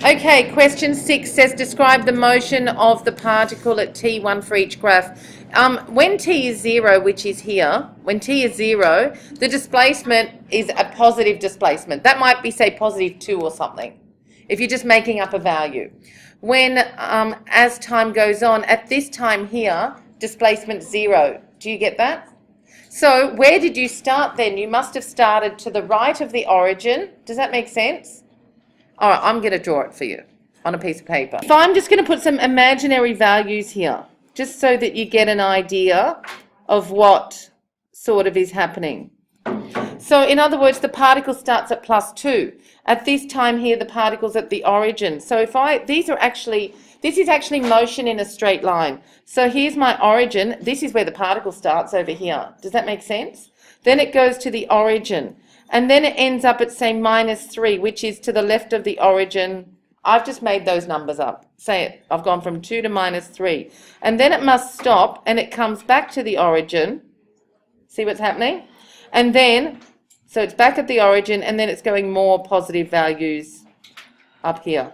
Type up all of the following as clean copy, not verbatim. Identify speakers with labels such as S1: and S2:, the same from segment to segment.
S1: Okay, question 6 says describe the motion of the particle at t1 for each graph. When t is 0, which is here, when t is 0, the displacement is a positive displacement. That might be, say, positive 2 or something, if you're just making up a value. When, as time goes on, at this time here, displacement 0. Do you get that? So where did you start then? You must have started to the right of the origin. Does that make sense? All right, I'm going to draw it for you on a piece of paper. So I'm just going to put some imaginary values here, just so that you get an idea of what sort of is happening. So in other words, the particle starts at +2. At this time here, the particle's at the origin. So if this is actually motion in a straight line. So here's my origin. This is where the particle starts over here. Does that make sense? Then it goes to the origin. And then it ends up at, say, -3, which is to the left of the origin. I've just made those numbers up. Say it. I've gone from 2 to -3. And then it must stop, and it comes back to the origin. See what's happening? And then, so it's back at the origin, and then it's going more positive values up here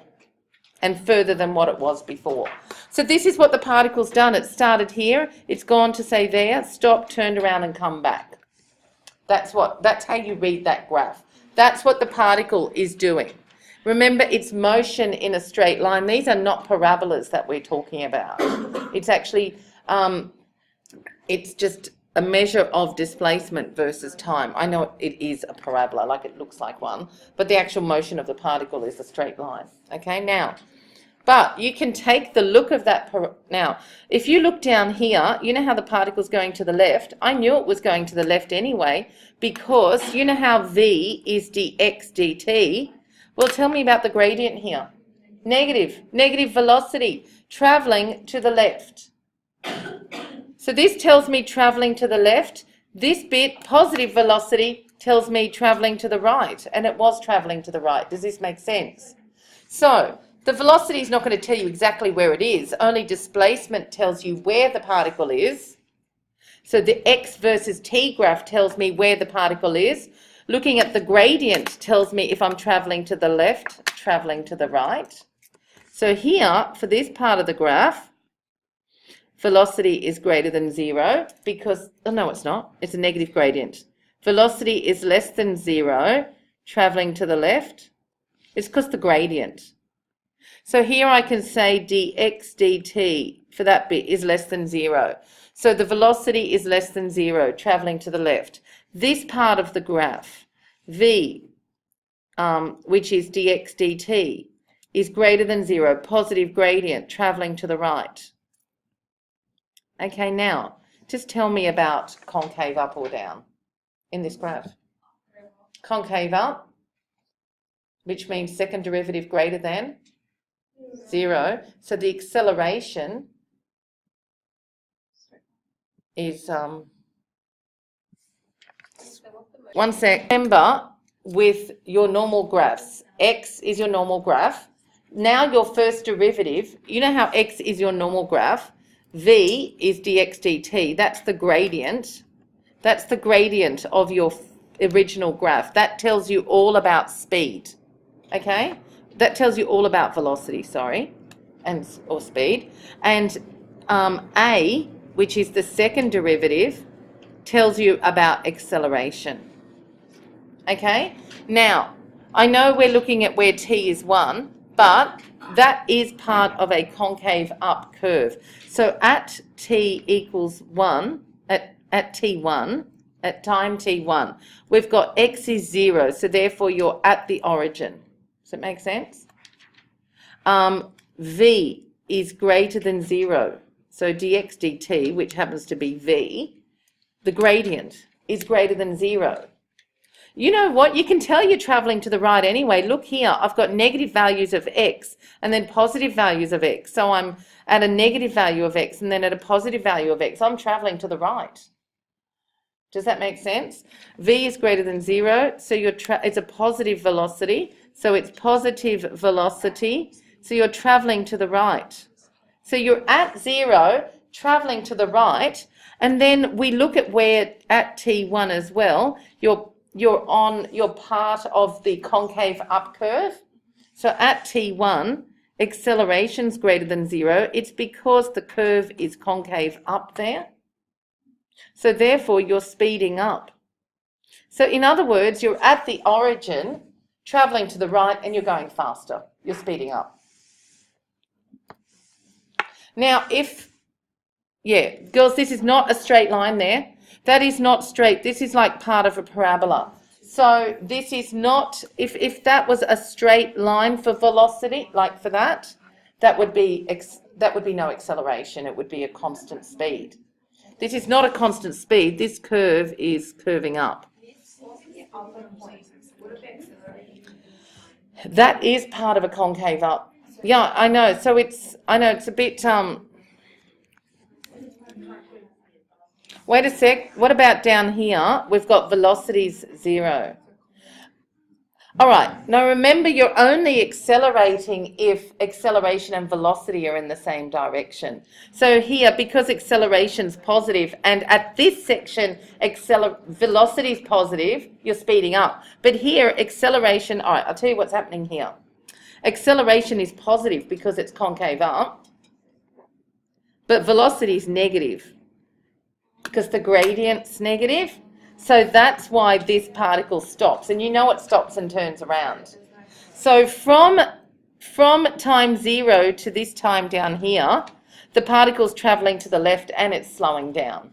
S1: and further than what it was before. So this is what the particle's done. It started here. It's gone to, say, there, stopped, turned around, and come back. That's how you read that graph. That's what the particle is doing. Remember, it's motion in a straight line. These are not parabolas that we're talking about. It's actually, it's just a measure of displacement versus time. I know it is a parabola, like it looks like one, but the actual motion of the particle is a straight line. Okay, now, but you can take the look of that. Now, if you look down here, you know how the particle's going to the left. I knew it was going to the left anyway, because you know how v is dx dt. Well, tell me about the gradient here. Negative velocity, traveling to the left. So this tells me traveling to the left. This bit, positive velocity, tells me traveling to the right, and it was traveling to the right. Does this make sense? So the velocity is not going to tell you exactly where it is. Only displacement tells you where the particle is. So the x versus t graph tells me where the particle is. Looking at the gradient tells me if I'm traveling to the left, traveling to the right. So here, for this part of the graph, velocity is greater than 0 because, oh no, it's not. It's a negative gradient. Velocity is less than 0, traveling to the left. It's because the gradient. So here I can say dx dt for that bit is less than 0. So the velocity is less than 0, traveling to the left. This part of the graph, v, which is dx dt, is greater than 0, positive gradient, traveling to the right. Okay, now, just tell me about concave up or down in this graph. Concave up, which means second derivative greater than 0. So the acceleration is, one sec. Remember, with your normal graphs, x is your normal graph. Now your first derivative, you know how x is your normal graph, v is dx dt, that's the gradient. That's the gradient of your original graph. That tells you all about speed, okay? That tells you all about velocity, sorry, or speed. And a, which is the second derivative, tells you about acceleration. Okay? Now, I know we're looking at where t is 1, but that is part of a concave up curve. So at t equals 1, at t1, at time t1, we've got x is 0, so therefore you're at the origin. Does it make sense? V is greater than 0. So dx dt, which happens to be v, the gradient is greater than 0. You know what? You can tell you're traveling to the right anyway. Look here. I've got negative values of x and then positive values of x. So I'm at a negative value of x and then at a positive value of x. I'm traveling to the right. Does that make sense? V is greater than 0. So it's a positive velocity. So it's positive velocity. So you're traveling to the right. So you're at 0, traveling to the right. And then we look at where at t1 as well, you're part of the concave up curve. So at T1, acceleration's greater than 0. It's because the curve is concave up there. So therefore, you're speeding up. So in other words, you're at the origin, travelling to the right, and you're going faster. You're speeding up. Now, girls, this is not a straight line there. That is not straight. This is like part of a parabola. So this is not, if that was a straight line for velocity, like for that would be no acceleration. It would be a constant speed. This is not a constant speed. This curve is curving up. That is part of a concave up. Yeah, I know. So it's a bit, wait a sec. What about down here? We've got velocities 0. All right. Now remember, you're only accelerating if acceleration and velocity are in the same direction. So here, because acceleration's positive, and at this section, velocity is positive, you're speeding up. But here, acceleration, all right, I'll tell you what's happening here. Acceleration is positive because it's concave up, but velocity is negative because the gradient's negative. So that's why this particle stops, and you know it stops and turns around. So from time 0 to this time down here, the particle's travelling to the left and it's slowing down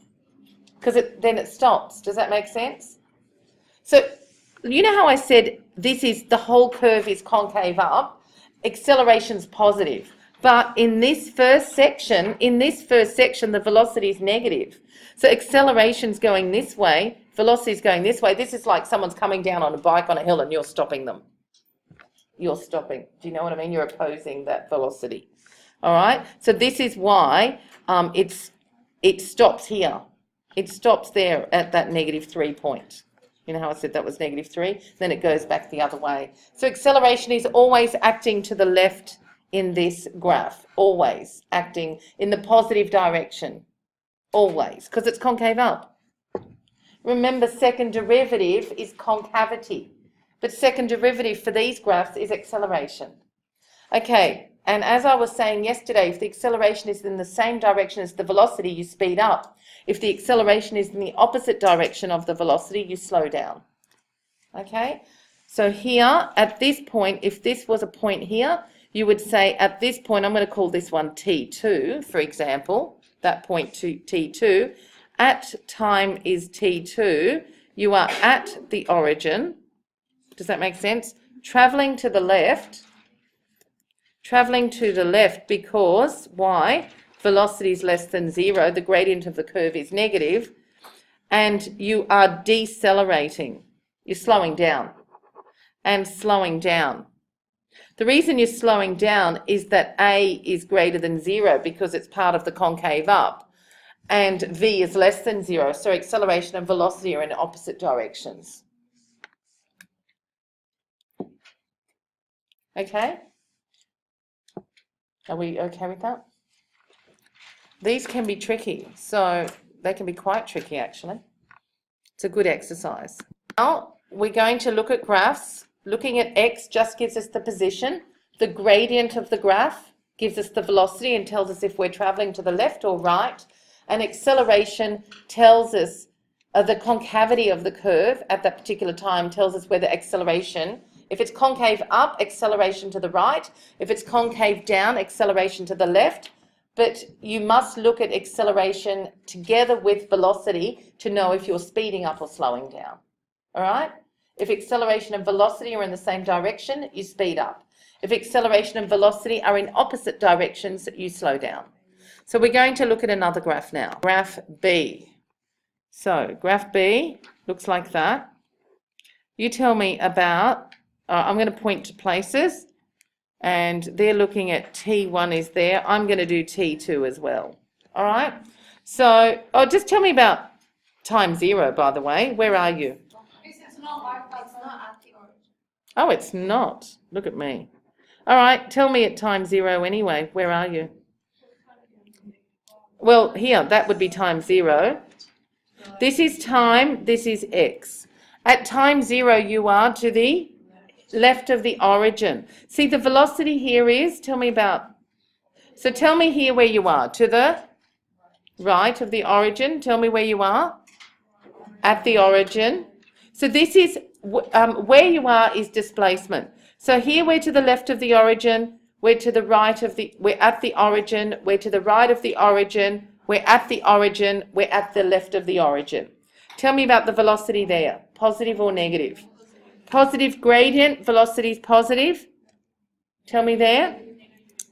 S1: because then it stops. Does that make sense? So you know how I said the whole curve is concave up, acceleration's positive, but in this first section, the velocity is negative. So acceleration's going this way, velocity's going this way. This is like someone's coming down on a bike on a hill and you're stopping them. You're stopping. Do you know what I mean? You're opposing that velocity. All right? So this is why it stops here. It stops there at that -3 point. You know how I said that was -3? Then it goes back the other way. So acceleration is always acting to the left in this graph. Always acting in the positive direction. Always. Because it's concave up. Remember, second derivative is concavity. But second derivative for these graphs is acceleration. Okay, and as I was saying yesterday, if the acceleration is in the same direction as the velocity, you speed up. If the acceleration is in the opposite direction of the velocity, you slow down. Okay, so here at this point, if this was a point here, you would say at this point, I'm going to call this one T2, for example, that point to T2. At time is T2, you are at the origin. Does that make sense? Travelling to the left because, why? Velocity is less than 0, the gradient of the curve is negative, and you are decelerating. You're slowing down and slowing down. The reason you're slowing down is that A is greater than 0 because it's part of the concave up, and V is less than 0, so acceleration and velocity are in opposite directions. Okay? Are we okay with that? These can be tricky, so they can be quite tricky actually. It's a good exercise. Now we're going to look at graphs. Looking at X just gives us the position. The gradient of the graph gives us the velocity and tells us if we're travelling to the left or right. And acceleration tells us the concavity of the curve at that particular time, tells us whether acceleration, if it's concave up, acceleration to the right. If it's concave down, acceleration to the left. But you must look at acceleration together with velocity to know if you're speeding up or slowing down. All right? If acceleration and velocity are in the same direction, you speed up. If acceleration and velocity are in opposite directions, you slow down. So we're going to look at another graph now. Graph B. So graph B looks like that. You tell me about, I'm going to point to places, and they're looking at T1 is there. I'm going to do T2 as well. All right? So, just tell me about time 0, by the way. Where are you?
S2: It's not at the origin.
S1: Oh, it's not. Look at me. All right, tell me at time 0 anyway. Where are you? Well, here, that would be time 0. This is time, this is X. At time 0, you are to the Left of the origin. See, the velocity here is, tell me here where you are. To the right of the origin. Tell me where you are. At the origin. So this is, where you are is displacement. So here we're to the left of the origin, we're to the right of we're at the origin, we're to the right of the origin, we're at the origin, we're at the left of the origin. Tell me about the velocity there, positive or negative? Positive gradient, velocity is positive. Tell me there.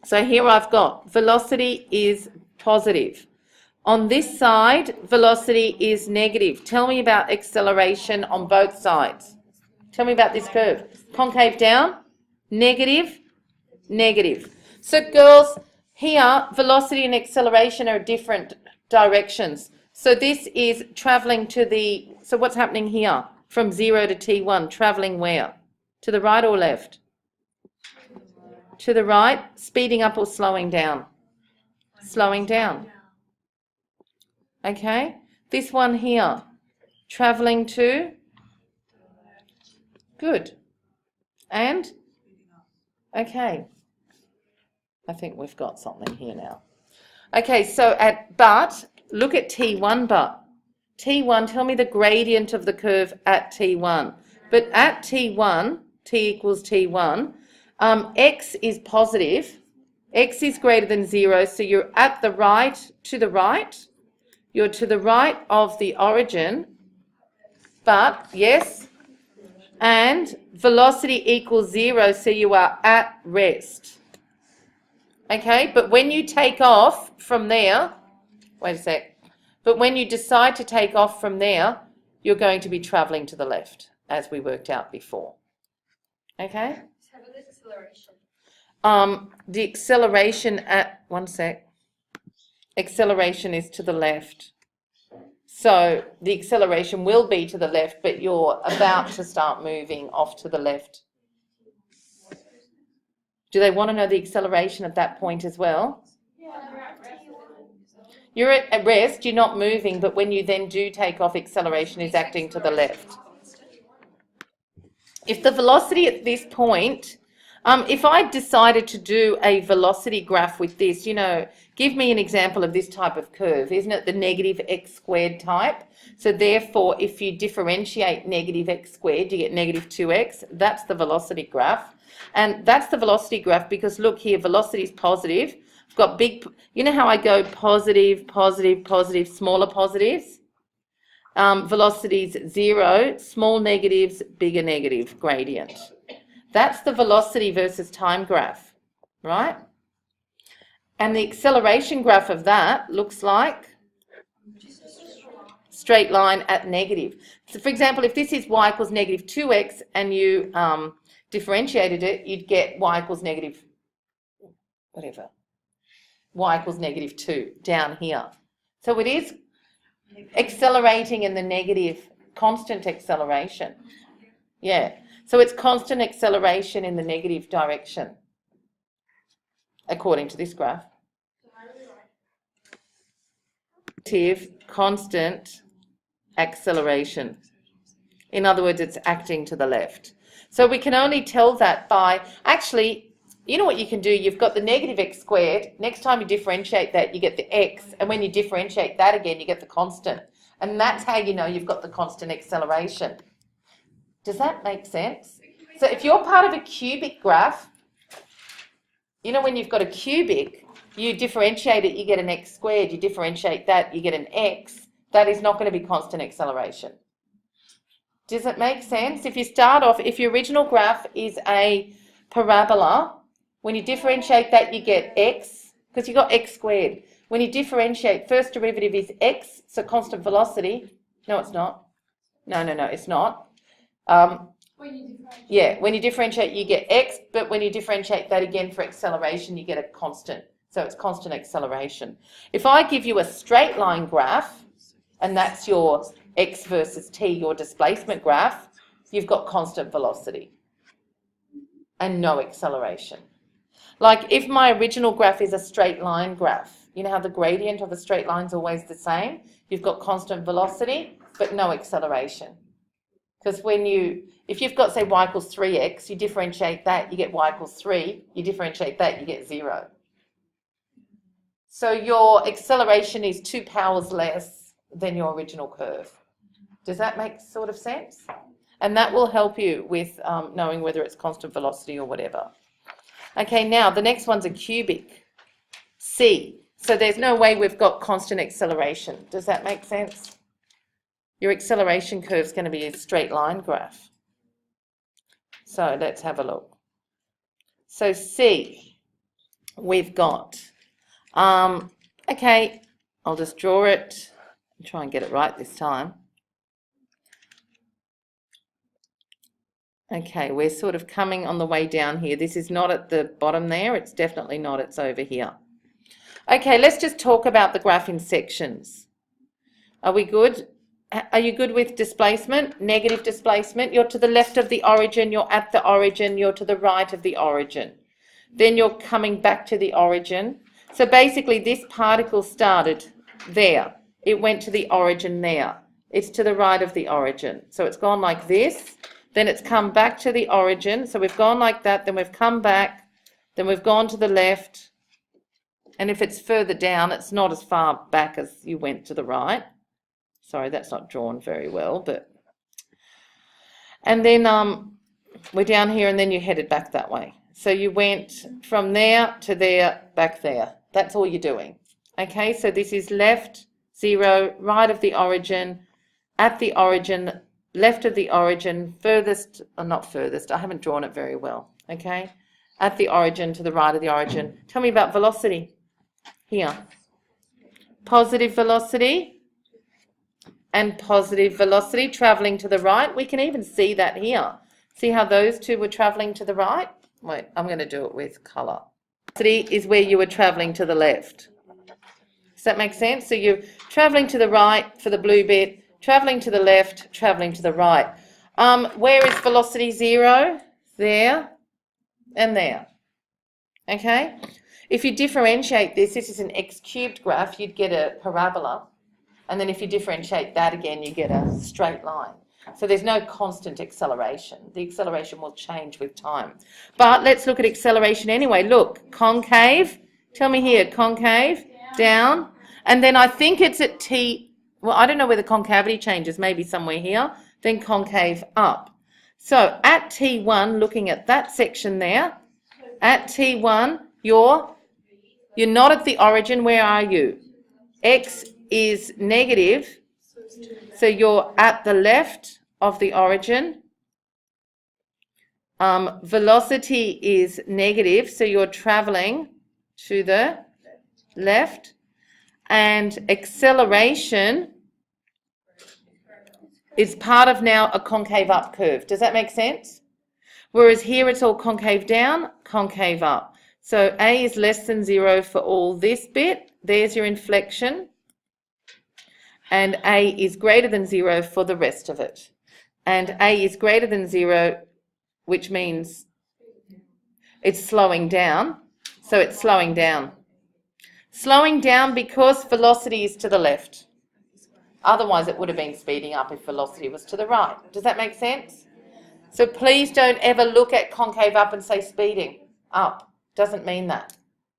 S1: So here I've got velocity is positive. On this side, velocity is negative. Tell me about acceleration on both sides. Tell me about this curve. Concave down, negative, negative. So girls, here, velocity and acceleration are different directions. So this is travelling to the, so what's happening here? From 0 to T1, travelling where? To the right or left? To the right, speeding up or slowing down? Slowing down. Okay, this one here, travelling to, good, and, okay, I think we've got something here now. Okay, so but, look at T1 but. T1, tell me the gradient of the curve at T1. But at T1, T equals T1, X is positive, X is greater than 0, so you're at the right, to the right, you're to the right of the origin, but, yes, and velocity equals 0, so you are at rest. Okay, but when you take off from there, wait a sec, but when you decide to take off from there, you're going to be travelling to the left, as we worked out before. Okay? The acceleration at, one sec, acceleration is to the left. So the acceleration will be to the left, but you're about to start moving off to the left. Do they want to know the acceleration at that point as well? You're at rest, you're not moving, but when you then do take off, acceleration is acting to the left. If the velocity at this point, if I decided to do a velocity graph with this, you know, give me an example of this type of curve. Isn't it the negative x squared type? So therefore, if you differentiate negative x squared, you get negative 2x. That's the velocity graph. And that's the velocity graph because look here, velocity is positive. I've got big, you know how I go positive, positive, positive, smaller positives? Velocities 0, small negatives, bigger negative gradient. That's the velocity versus time graph, right? And the acceleration graph of that looks like straight line at negative. So for example, if this is y equals negative 2x and you differentiated it, you'd get y equals negative, whatever, y equals negative 2 down here. So it is accelerating in the negative, constant acceleration. Yeah, so it's constant acceleration in the negative direction, according to this graph. Constant acceleration. In other words, it's acting to the left. So we can only tell that by, actually, you know what you can do? You've got the negative x squared. Next time you differentiate that, you get the x. And when you differentiate that again, you get the constant. And that's how you know you've got the constant acceleration. Does that make sense? So if you're part of a cubic graph, you know when you've got a cubic, you differentiate it, you get an x squared. You differentiate that, you get an x. That is not going to be constant acceleration. Does it make sense? If you start off, if your original graph is a parabola, when you differentiate that, you get x, because you got x squared. When you differentiate, first derivative is x, so constant velocity. No, it's not. No, it's not. Yeah, when you differentiate, you get x, but when you differentiate that again for acceleration, you get a constant. So it's constant acceleration. If I give you a straight line graph, and that's your x versus t, your displacement graph, you've got constant velocity and no acceleration. Like if my original graph is a straight line graph, you know how the gradient of a straight line is always the same? You've got constant velocity, but no acceleration. Because if you've got, say, y equals 3x, you differentiate that, you get y equals 3. You differentiate that, you get 0. So your acceleration is 2 powers less than your original curve. Does that make sort of sense? And that will help you with knowing whether it's constant velocity or whatever. Okay, now the next one's a cubic, c. So there's no way we've got constant acceleration. Does that make sense? Your acceleration curve is going to be a straight line graph. So let's have a look. So c, we've got, okay, I'll just draw it and try and get it right this time. Okay, we're sort of coming on the way down here. This is not at the bottom there. It's definitely not. It's over here. Okay, let's just talk about the graph in sections. Are we good? Are you good with displacement? Negative displacement. You're to the left of the origin. You're at the origin. You're to the right of the origin. Then you're coming back to the origin. So basically this particle started there. It went to the origin there. It's to the right of the origin. So it's gone like this. Then it's come back to the origin. So we've gone like that. Then we've come back. Then we've gone to the left. And if it's further down, it's not as far back as you went to the right. Sorry, that's not drawn very well, but. And then we're down here and then you headed back that way. So you went from there to there, back there. That's all you're doing. Okay, so this is left, 0, right of the origin, at the origin, left of the origin, furthest, or not furthest, I haven't drawn it very well, okay? At the origin to the right of the origin. Tell me about velocity. Here. Positive velocity and positive velocity travelling to the right. We can even see that here. See how those two were travelling to the right? Wait, I'm going to do it with colour. Velocity is where you were travelling to the left. Does that make sense? So you're travelling to the right for the blue bit, travelling to the left, travelling to the right. Where is velocity 0? There and there. Okay? If you differentiate this is an x cubed graph, you'd get a parabola. And then if you differentiate that again, you get a straight line. So there's no constant acceleration. The acceleration will change with time. But let's look at acceleration anyway. Look, concave. Tell me here, concave, down. And then I think it's at t, well, I don't know where the concavity changes, maybe somewhere here. Then concave up. So at T1, looking at that section there, at T1, you're not at the origin. Where are you? X is negative. So you're at the left of the origin. Velocity is negative. So you're traveling to the left. And acceleration is part of now a concave up curve. Does that make sense? Whereas here it's all concave down, concave up. So A is less than 0 for all this bit. There's your inflection. And A is greater than 0 for the rest of it. And A is greater than 0, which means it's slowing down. So it's slowing down. Slowing down because velocity is to the left. Otherwise it would have been speeding up if velocity was to the right. Does that make sense? So please don't ever look at concave up and say speeding up. Doesn't mean that.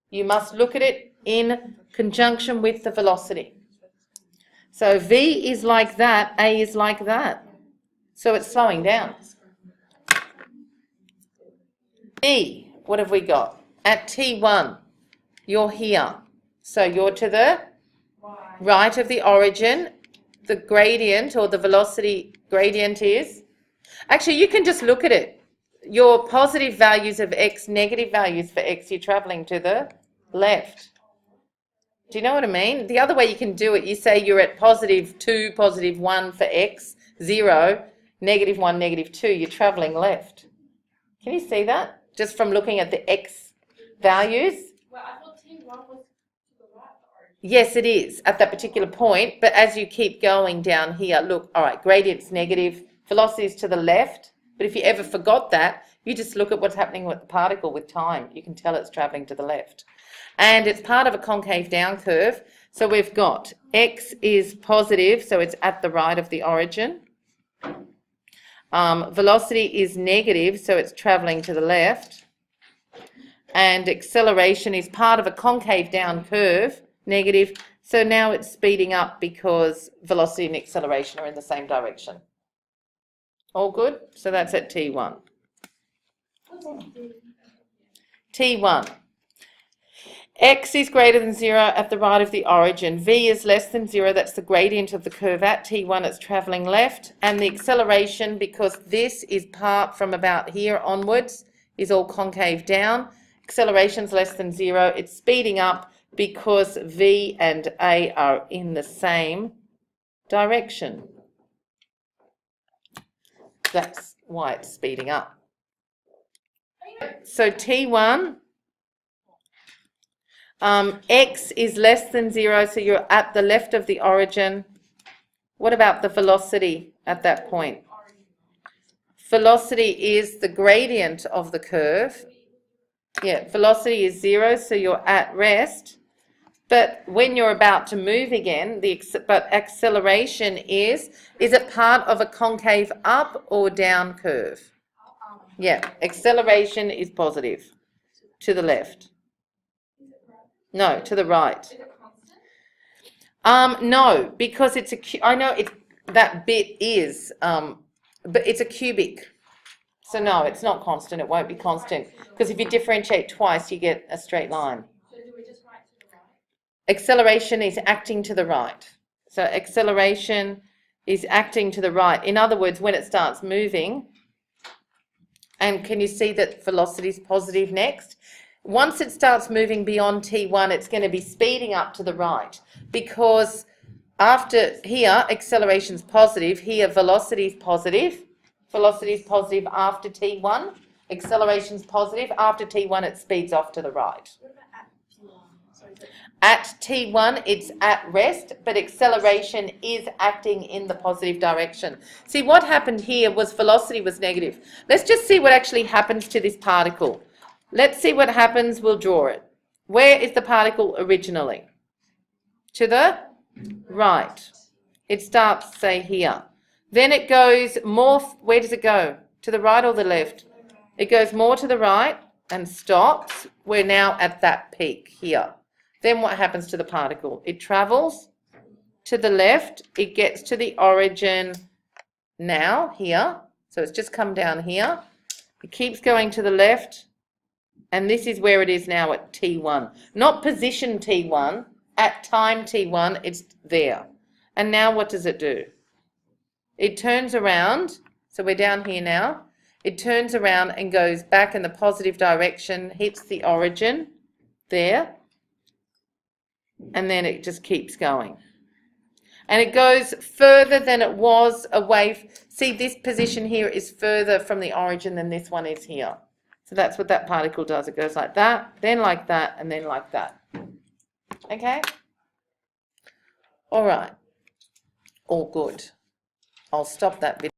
S1: You must look at it in conjunction with the velocity. So V is like that, A is like that. So it's slowing down. B, what have we got? At T1, you're here. So you're to the right of the origin. The gradient or the velocity gradient is, actually you can just look at it. Your positive values of x, negative values for x, you're travelling to the left. Do you know what I mean? The other way you can do it, you say you're at positive 2, positive 1 for x, 0, negative 1, negative 2, you're travelling left. Can you see that? Just from looking at the x values?
S2: Well, I thought T1 was to the right.
S1: Yes, it is at that particular point, but as you keep going down here, look, all right, gradient's negative, velocity is to the left, but if you ever forgot that, you just look at what's happening with the particle with time. You can tell it's travelling to the left. And it's part of a concave down curve. So we've got x is positive, so it's at the right of the origin. Velocity is negative, so it's traveling to the left. And acceleration is part of a concave down curve, negative. So now it's speeding up because velocity and acceleration are in the same direction. All good? So that's at T1. T1. X is greater than 0 at the right of the origin. V is less than 0. That's the gradient of the curve at T1. It's travelling left. And the acceleration, because this is part from about here onwards, is all concave down. Acceleration's less than 0. It's speeding up because V and A are in the same direction. That's why it's speeding up. So T1, X is less than 0, so you're at the left of the origin. What about the velocity at that point? Velocity is the gradient of the curve. Yeah, velocity is 0, so you're at rest. But when you're about to move again, but acceleration is it part of a concave up or down curve? Yeah, acceleration is positive to the left. No, to the right. No, because it's I know that bit is, but it's a cubic. So no, it's not constant. It won't be constant because if you differentiate twice, you get a straight line.
S2: So do we just write to the right?
S1: Acceleration is acting to the right. So acceleration is acting to the right. In other words, when it starts moving, and can you see that velocity is positive next? Once it starts moving beyond T1, it's going to be speeding up to the right because after here, acceleration is positive. Here, velocity is positive. Velocity is positive after T1. Acceleration is positive. After T1, it speeds off to the right.
S2: What about
S1: At T1, it's at rest, but acceleration is acting in the positive direction. See, what happened here was velocity was negative. Let's just see what actually happens to this particle. Let's see what happens. We'll draw it. Where is the particle originally? To the right. It starts, say, here. Then it goes more, where does it go? To the right or the left? It goes more to the right and stops. We're now at that peak here. Then what happens to the particle? It travels to the left. It gets to the origin now here. So it's just come down here. It keeps going to the left. And this is where it is now at T1. Not position T1. At time T1, it's there. And now what does it do? It turns around. So we're down here now. It turns around and goes back in the positive direction, hits the origin there. And then it just keeps going. And it goes further than it was away. See, this position here is further from the origin than this one is here. So that's what that particle does. It goes like that, and then like that. Okay? All right. All good. I'll stop that video.